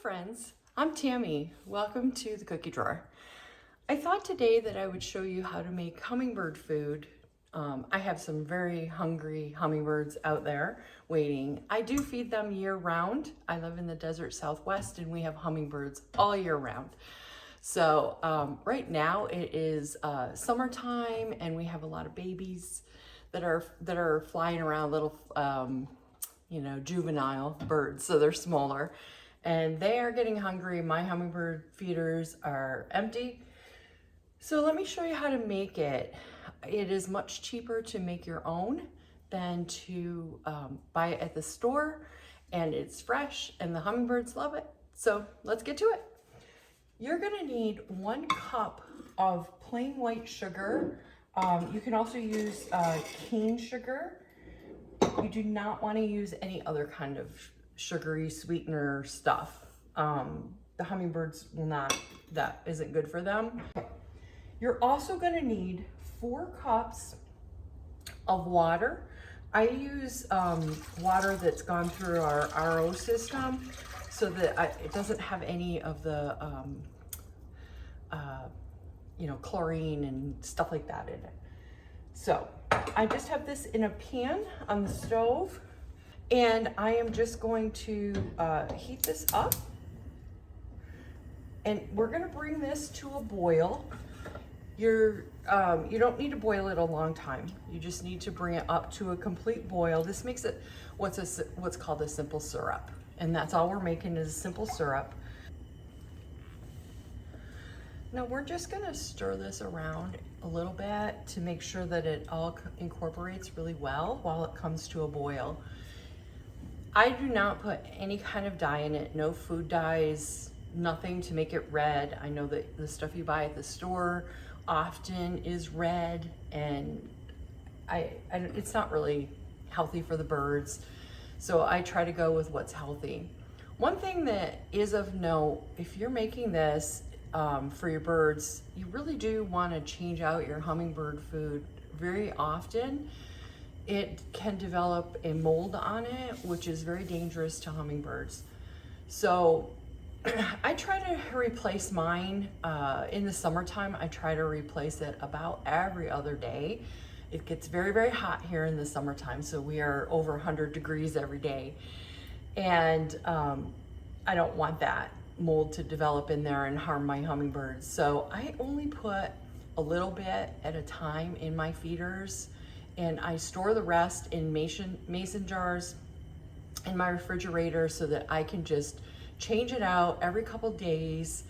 friends, I'm Tammy. Welcome to the cookie drawer. I thought today that I would show you how to make hummingbird food. I have some very hungry hummingbirds out there waiting. I do feed them year round. I live in the desert Southwest and we have hummingbirds all year round. So right now it is summertime and we have a lot of babies that are flying around, little juvenile birds, so they're smaller. And they are getting hungry. My hummingbird feeders are empty. So let me show you how to make it. It is much cheaper to make your own than to buy it at the store, and it's fresh and the hummingbirds love it. So let's get to it. You're gonna need 1 cup of plain white sugar. You can also use cane sugar. You do not want to use any other kind of sugary sweetener stuff. The hummingbirds will not, that isn't good for them. You're also going to need 4 cups of water. I use water that's gone through our RO system so that it doesn't have any of the chlorine and stuff like that in it. So I just have this in a pan on the stove, and I am just going to heat this up, and we're going to bring this to a boil. You don't need to boil it a long time. You just need to bring it up to a complete boil. This makes it what's called a simple syrup, and that's all we're making is a simple syrup. Now we're just going to stir this around a little bit to make sure that it all incorporates really well while it comes to a boil. I do not put any kind of dye in it, no food dyes, nothing to make it red. I know that the stuff you buy at the store often is red, and it's not really healthy for the birds. So I try to go with what's healthy. One thing that is of note, if you're making this for your birds, you really do want to change out your hummingbird food very often. It can develop a mold on it, which is very dangerous to hummingbirds. So I try to replace mine in the summertime. I try to replace it about every other day. It gets very, very hot here in the summertime, so we are over 100 degrees every day. And I don't want that mold to develop in there and harm my hummingbirds. So I only put a little bit at a time in my feeders, and I store the rest in mason jars in my refrigerator so that I can just change it out every couple days.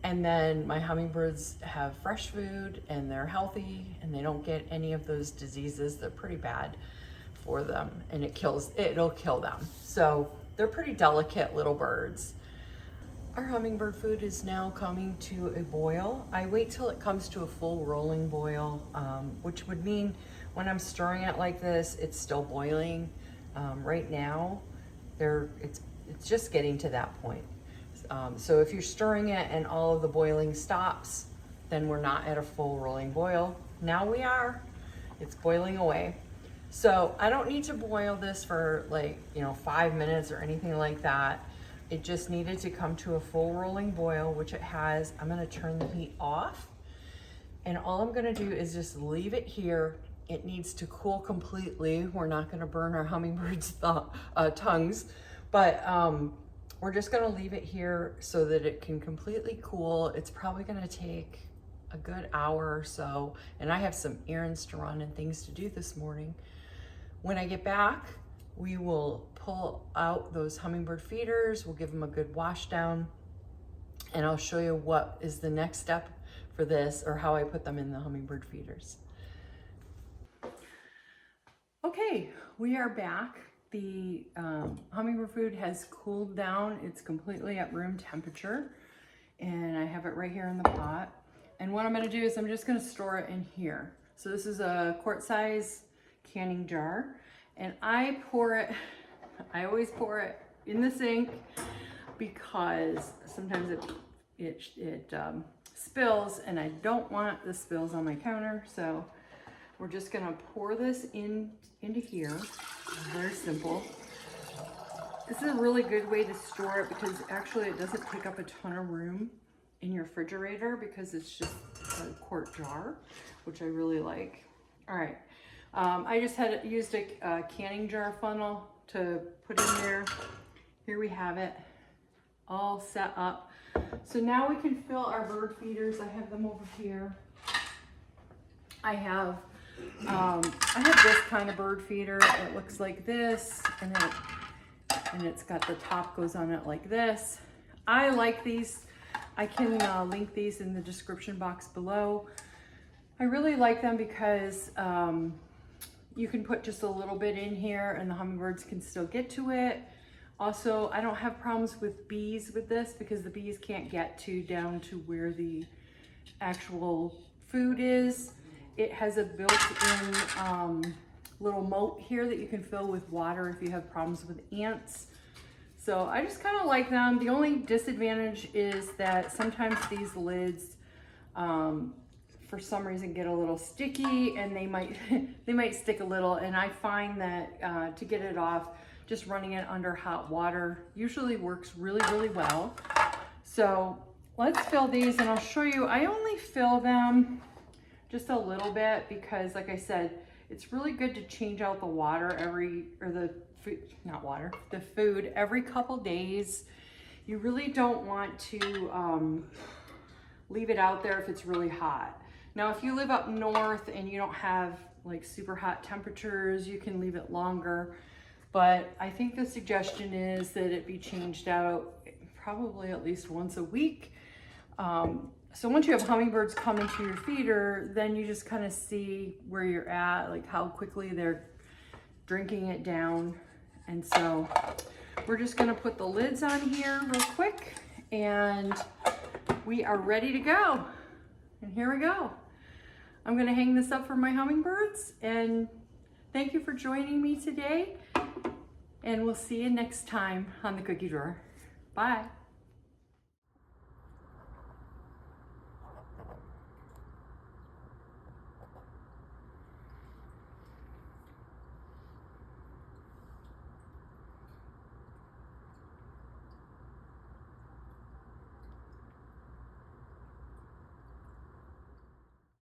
And then my hummingbirds have fresh food and they're healthy and they don't get any of those diseases. They're pretty bad for them, and it'll kill them. So they're pretty delicate little birds. Our hummingbird food is now coming to a boil. I wait till it comes to a full rolling boil, which would mean when I'm stirring it like this, it's still boiling. Right now, it's just getting to that point. So if you're stirring it and all of the boiling stops, then we're not at a full rolling boil. Now we are. It's boiling away. So I don't need to boil this for 5 minutes or anything like that. It just needed to come to a full rolling boil, which it has. I'm gonna turn the heat off, and all I'm gonna do is just leave it here. It needs to cool completely. We're not gonna burn our hummingbirds' tongues, but we're just gonna leave it here so that it can completely cool. It's probably gonna take a good hour or so, and I have some errands to run and things to do this morning. When I get back, we will pull out those hummingbird feeders. We'll give them a good wash down, and I'll show you what is the next step for this, or how I put them in the hummingbird feeders. Okay, we are back. The hummingbird food has cooled down. It's completely at room temperature, and I have it right here in the pot. And what I'm gonna do is I'm just gonna store it in here. So this is a quart size canning jar, and I always pour it in the sink because sometimes it spills, and I don't want the spills on my counter. So we're just gonna pour this into here. Very simple. This is a really good way to store it because actually it doesn't take up a ton of room in your refrigerator because it's just a quart jar, which I really like. All right, I just used a canning jar funnel to put in there. Here we have it all set up. So now we can fill our bird feeders. I have them over here. I have this kind of bird feeder. It looks like this, and it's got the top goes on it like this. I like these. I can link these in the description box below. I really like them because you can put just a little bit in here and the hummingbirds can still get to it. Also, I don't have problems with bees with this because the bees can't get down to where the actual food is. It has a built-in little moat here that you can fill with water if you have problems with ants. So I just kind of like them. The only disadvantage is that sometimes these lids, for some reason, get a little sticky and they might stick a little. And I find that to get it off, just running it under hot water usually works really, really well. So let's fill these and I'll show you. I only fill them just a little bit because, like I said, it's really good to change out the water the food every couple days. You really don't want to leave it out there if it's really hot. Now, if you live up north and you don't have like super hot temperatures, you can leave it longer. But I think the suggestion is that it be changed out probably at least once a week. So once you have hummingbirds come into your feeder, then you just kind of see where you're at, like how quickly they're drinking it down. And so we're just gonna put the lids on here real quick and we are ready to go. And here we go. I'm gonna hang this up for my hummingbirds and thank you for joining me today. And we'll see you next time on the cookie drawer. Bye.